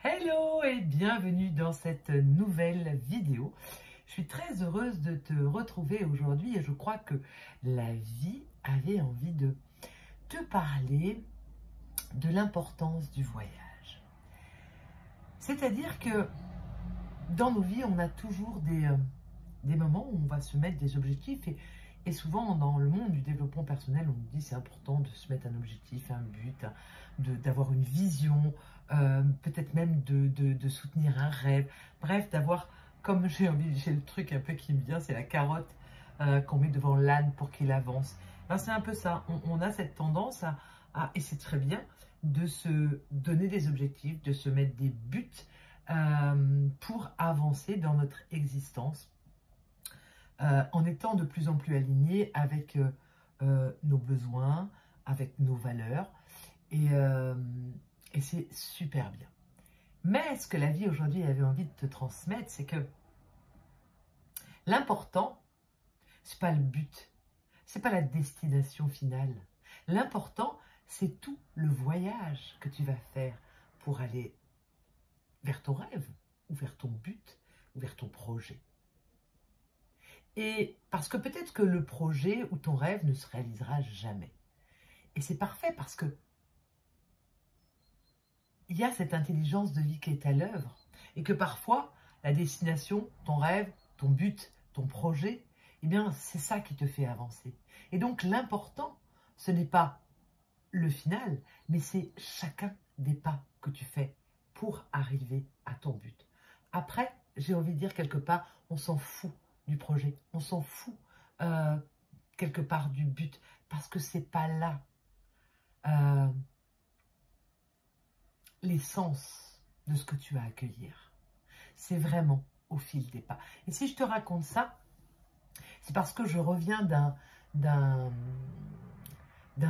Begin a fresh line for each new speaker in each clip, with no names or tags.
Hello et bienvenue dans cette nouvelle vidéo. Je suis très heureuse de te retrouver aujourd'hui et je crois que la vie avait envie de te parler de l'importance du voyage. C'est-à-dire que dans nos vies, on a toujours des moments où on va se mettre des objectifs et souvent dans le monde du développement personnel, on nous dit c'est important de se mettre un objectif, un but, d'avoir une vision, peut-être même de soutenir un rêve, bref, d'avoir, comme j'ai le truc un peu qui me vient, c'est la carotte qu'on met devant l'âne pour qu'il avance. Ben, c'est un peu ça, on a cette tendance et c'est très bien, de se donner des objectifs, de se mettre des buts pour avancer dans notre existence, en étant de plus en plus alignés avec nos besoins, avec nos valeurs, et c'est super bien. Mais ce que la vie aujourd'hui avait envie de te transmettre, c'est que l'important, c'est pas le but, c'est pas la destination finale. L'important, c'est tout le voyage que tu vas faire pour aller vers ton rêve, ou vers ton but, ou vers ton projet. Et parce que peut-être que le projet ou ton rêve ne se réalisera jamais. Et c'est parfait parce que il y a cette intelligence de vie qui est à l'œuvre. Et que parfois, la destination, ton rêve, ton but, ton projet, eh bien, c'est ça qui te fait avancer. Et donc, l'important, ce n'est pas le final, mais c'est chacun des pas que tu fais pour arriver à ton but. Après, j'ai envie de dire quelque part, on s'en fout du projet, on s'en fout quelque part du but, parce que c'est pas là l'essence de ce que tu vas accueillir. C'est vraiment au fil des pas. Et si je te raconte ça, c'est parce que je reviens d'un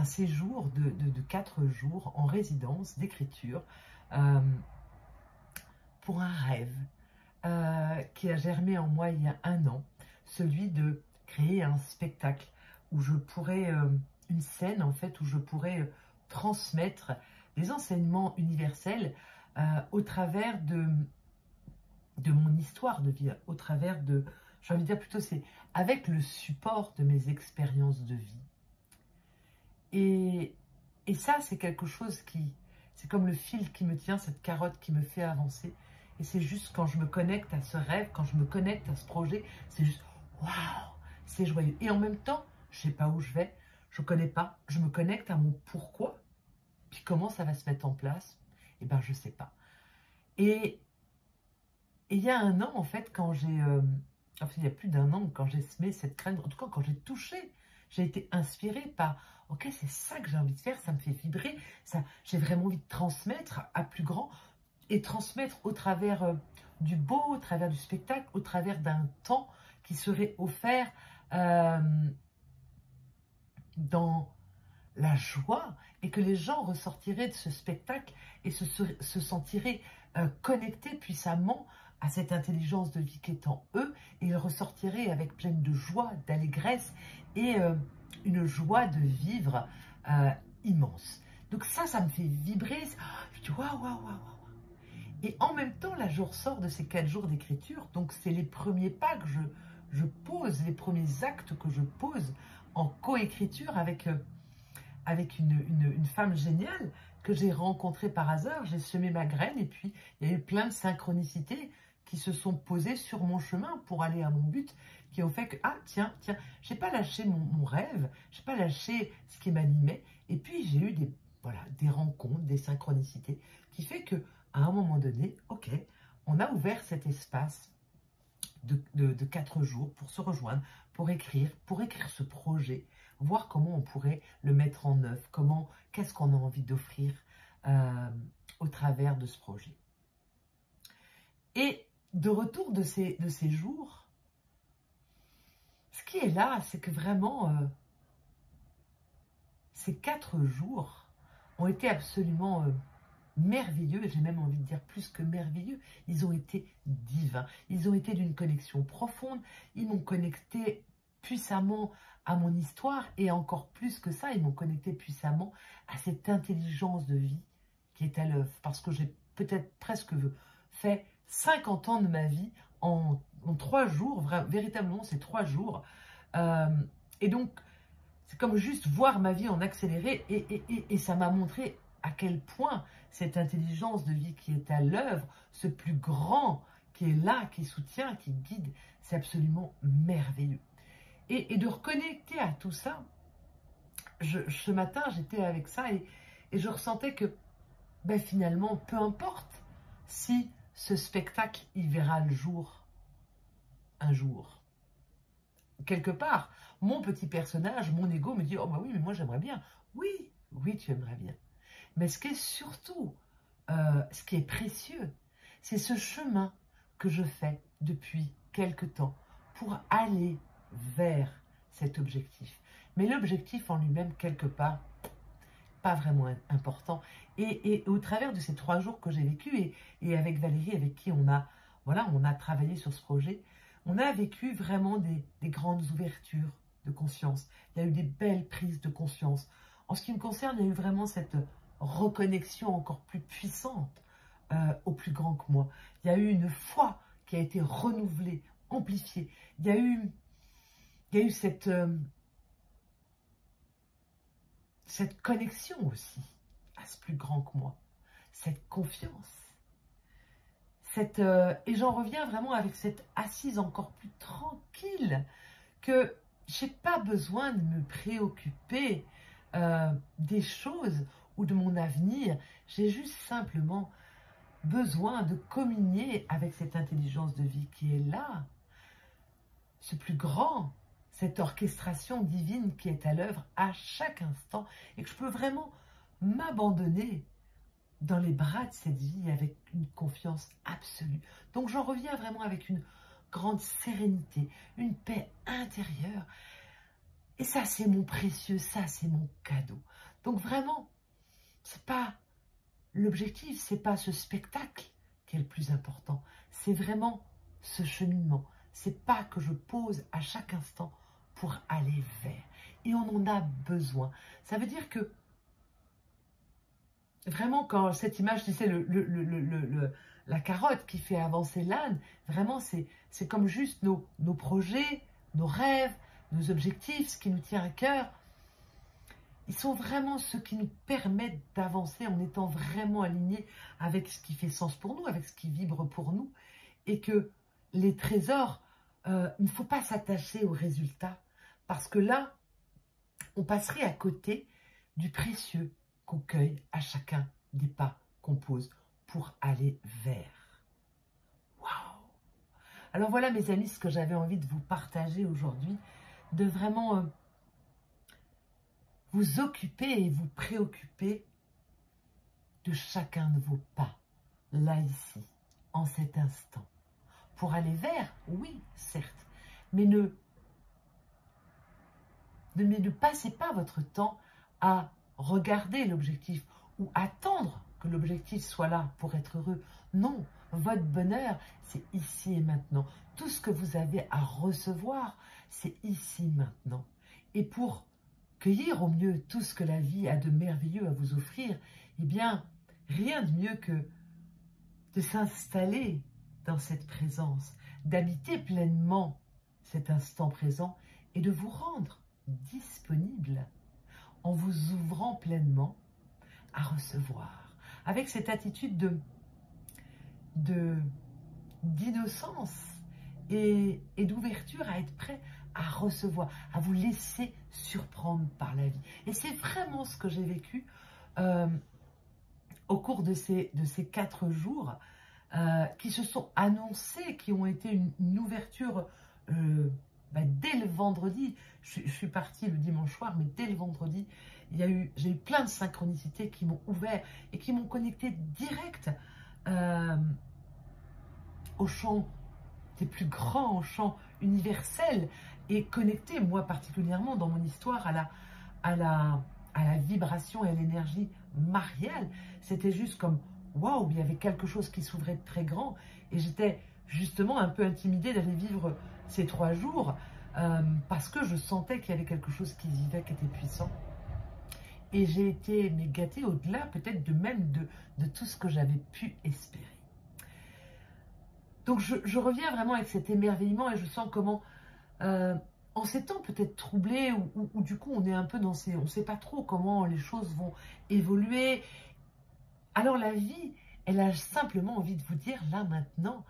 séjour de 4 jours en résidence d'écriture pour un rêve qui a germé en moi il y a 1 an, celui de créer un spectacle où je pourrais, une scène en fait, où je pourrais transmettre des enseignements universels au travers de mon histoire de vie, au travers de, j'ai envie de dire plutôt, c'est avec le support de mes expériences de vie. Et ça, c'est quelque chose c'est comme le fil qui me tient, cette carotte qui me fait avancer. Et c'est juste quand je me connecte à ce rêve, quand je me connecte à ce projet, c'est juste waouh, c'est joyeux. Et en même temps, je ne sais pas où je vais, je ne connais pas, je me connecte à mon pourquoi, puis comment ça va se mettre en place, eh bien je ne sais pas. Et il y a 1 an, en fait, quand j'ai, enfin il y a plus d'1 an, quand j'ai semé cette graine, en tout cas quand j'ai touché, j'ai été inspirée par, ok, c'est ça que j'ai envie de faire, ça me fait vibrer, j'ai vraiment envie de transmettre à plus grand, et transmettre au travers du beau, au travers du spectacle, au travers d'un temps qui serait offert dans la joie, et que les gens ressortiraient de ce spectacle et se sentiraient connectés puissamment à cette intelligence de vie qui est en eux, et ils ressortiraient avec pleine de joie, d'allégresse et une joie de vivre immense. Donc ça me fait vibrer. Je dis waouh, waouh, waouh. Et en même temps, là, je ressors de ces 4 jours d'écriture, donc c'est les premiers pas que je pose, les premiers actes que je pose en coécriture avec une femme géniale que j'ai rencontrée par hasard. J'ai semé ma graine et puis il y a eu plein de synchronicités qui se sont posées sur mon chemin pour aller à mon but, qui ont fait que, ah tiens, j'ai pas lâché mon rêve, j'ai pas lâché ce qui m'animait, et puis j'ai eu des rencontres, des synchronicités, qui fait que à un moment donné, ok, on a ouvert cet espace de 4 jours pour se rejoindre, pour écrire ce projet, voir comment on pourrait le mettre en œuvre, qu'est-ce qu'on a envie d'offrir au travers de ce projet. Et de retour de ces jours, ce qui est là, c'est que vraiment, ces 4 jours ont été absolument merveilleux, et j'ai même envie de dire plus que merveilleux. Ils ont été divins, ils ont été d'une connexion profonde, ils m'ont connecté puissamment à mon histoire, et encore plus que ça, ils m'ont connecté puissamment à cette intelligence de vie qui est à l'œuvre, parce que j'ai peut-être presque fait 50 ans de ma vie en 3 jours, véritablement c'est 3 jours, et donc c'est comme juste voir ma vie en accéléré, et ça m'a montré à quel point cette intelligence de vie qui est à l'œuvre, ce plus grand qui est là, qui soutient, qui guide, c'est absolument merveilleux. Et de reconnecter à tout ça, ce matin j'étais avec ça et je ressentais que ben, finalement, peu importe si ce spectacle il verra le jour un jour. Quelque part, mon petit personnage, mon ego me dit « Oh bah oui, mais moi j'aimerais bien. » Oui, oui, tu aimerais bien. Mais ce qui est surtout, ce qui est précieux, c'est ce chemin que je fais depuis quelque temps pour aller vers cet objectif. Mais l'objectif en lui-même, quelque part, pas vraiment important. Et au travers de ces 3 jours que j'ai vécu, et avec Valérie, avec qui on a travaillé sur ce projet, on a vécu vraiment des grandes ouvertures de conscience. Il y a eu des belles prises de conscience. En ce qui me concerne, il y a eu vraiment cette reconnexion encore plus puissante au plus grand que moi. Il y a eu une foi qui a été renouvelée, amplifiée. Il y a eu cette connexion aussi à ce plus grand que moi, cette confiance. Et j'en reviens vraiment avec cette assise encore plus tranquille, que je n'ai pas besoin de me préoccuper des choses ou de mon avenir. J'ai juste simplement besoin de communier avec cette intelligence de vie qui est là, ce plus grand, cette orchestration divine qui est à l'œuvre à chaque instant, et que je peux vraiment m'abandonner dans les bras de cette vie avec une confiance absolue. Donc j'en reviens vraiment avec une grande sérénité, une paix intérieure. Et ça, c'est mon précieux, ça, c'est mon cadeau. Donc vraiment, c'est pas l'objectif, c'est pas ce spectacle qui est le plus important. C'est vraiment ce cheminement. C'est pas que je pose à chaque instant pour aller vers. Et on en a besoin. Ça veut dire que vraiment, quand cette image, tu sais, la carotte qui fait avancer l'âne, vraiment, c'est comme juste nos projets, nos rêves, nos objectifs, ce qui nous tient à cœur. Ils sont vraiment ceux qui nous permettent d'avancer en étant vraiment alignés avec ce qui fait sens pour nous, avec ce qui vibre pour nous. Et que les trésors, il ne faut pas s'attacher aux résultats, parce que là, on passerait à côté du précieux qu'on cueille à chacun des pas qu'on pose pour aller vers. Waouh! Alors voilà mes amis, ce que j'avais envie de vous partager aujourd'hui, de vraiment vous occuper et vous préoccuper de chacun de vos pas, là ici, en cet instant. Pour aller vers, oui, certes, mais ne passez pas votre temps à regarder l'objectif ou attendre que l'objectif soit là pour être heureux. Non, votre bonheur, c'est ici et maintenant. Tout ce que vous avez à recevoir, c'est ici maintenant. Et pour cueillir au mieux tout ce que la vie a de merveilleux à vous offrir, eh bien, rien de mieux que de s'installer dans cette présence, d'habiter pleinement cet instant présent et de vous rendre disponible en vous ouvrant pleinement à recevoir, avec cette attitude d'innocence et d'ouverture à être prêt à recevoir, à vous laisser surprendre par la vie. Et c'est vraiment ce que j'ai vécu au cours de ces 4 jours qui se sont annoncés, qui ont été une ouverture dès le vendredi. Je suis partie le dimanche soir, mais dès le vendredi, j'ai eu plein de synchronicités qui m'ont ouvert et qui m'ont connecté direct au champ des plus grands, au champ universel, et connecté, moi particulièrement dans mon histoire, à la vibration et à l'énergie mariale. C'était juste comme, waouh, il y avait quelque chose qui s'ouvrait de très grand, et j'étais justement un peu intimidée d'aller vivre ces 3 jours, parce que je sentais qu'il y avait quelque chose qui vivait, qui était puissant. Et j'ai été mais gâtée au-delà peut-être de tout ce que j'avais pu espérer. Donc je reviens vraiment avec cet émerveillement et je sens comment, en ces temps peut-être troublés, où du coup on est un peu dans ces... On ne sait pas trop comment les choses vont évoluer. Alors la vie, elle a simplement envie de vous dire, là maintenant,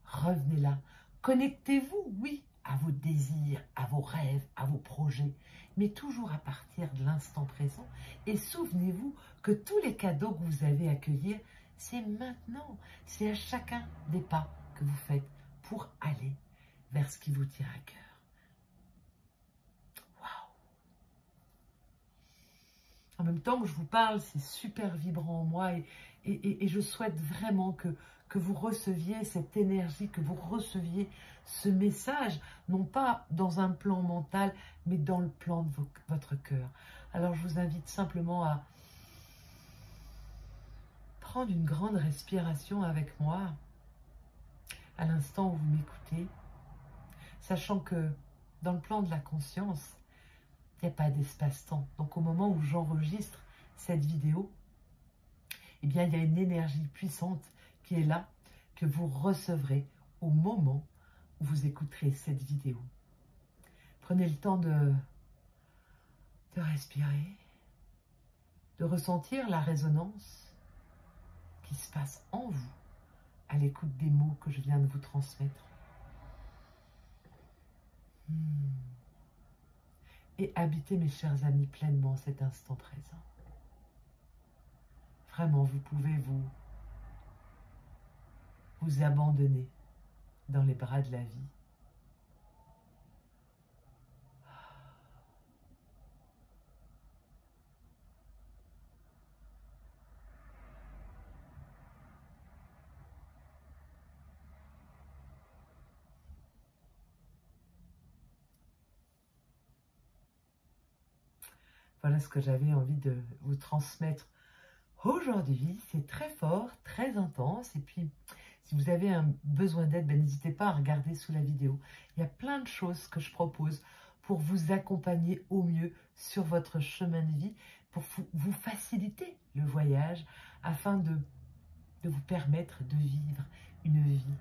revenez là. Connectez-vous, oui, à vos désirs, à vos rêves, à vos projets, mais toujours à partir de l'instant présent. Et souvenez-vous que tous les cadeaux que vous avez à accueillir, c'est maintenant. C'est à chacun des pas que vous faites pour aller vers ce qui vous tient à cœur. Waouh! En même temps que je vous parle, c'est super vibrant en moi et je souhaite vraiment que vous receviez cette énergie, que vous receviez ce message, non pas dans un plan mental, mais dans le plan de votre cœur. Alors je vous invite simplement à prendre une grande respiration avec moi, à l'instant où vous m'écoutez, sachant que dans le plan de la conscience, il n'y a pas d'espace-temps. Donc au moment où j'enregistre cette vidéo, eh bien il y a une énergie puissante qui est là, que vous recevrez au moment où vous écouterez cette vidéo. Prenez le temps de respirer, de ressentir la résonance qui se passe en vous à l'écoute des mots que je viens de vous transmettre. Et habitez, mes chers amis, pleinement cet instant présent. Vraiment, vous pouvez vous abandonner dans les bras de la vie. Voilà ce que j'avais envie de vous transmettre aujourd'hui. C'est très fort, très intense. Et puis, si vous avez un besoin d'aide, n'hésitez pas à regarder sous la vidéo. Il y a plein de choses que je propose pour vous accompagner au mieux sur votre chemin de vie, pour vous faciliter le voyage, afin de vous permettre de vivre une vie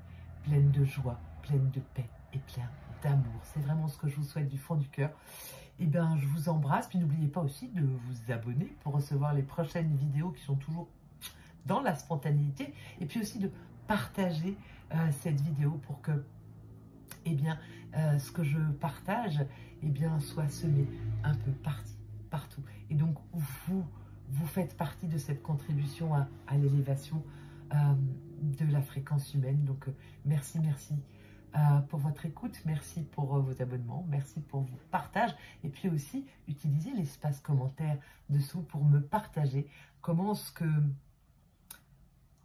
pleine de joie, pleine de paix et pleine d'amour. C'est vraiment ce que je vous souhaite du fond du cœur. Eh bien, je vous embrasse. Puis n'oubliez pas aussi de vous abonner pour recevoir les prochaines vidéos qui sont toujours dans la spontanéité. Et puis aussi de partager cette vidéo pour que, eh bien, ce que je partage, eh bien, soit semé un peu partout. Et donc, vous faites partie de cette contribution à l'élévation de la fréquence humaine. Donc, merci pour votre écoute, merci pour vos abonnements, merci pour vos partages, et puis aussi utilisez l'espace commentaire dessous pour me partager comment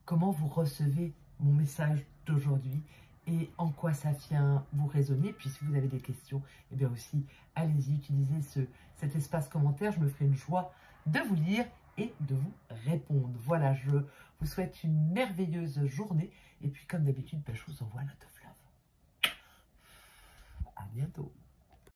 vous recevez mon message d'aujourd'hui et en quoi ça vient vous résonner. Puis si vous avez des questions, eh bien aussi allez-y, utilisez cet espace commentaire, je me ferai une joie de vous lire et de vous répondre. Voilà, je vous souhaite une merveilleuse journée et puis comme d'habitude, je vous envoie notre fleuve. À bientôt.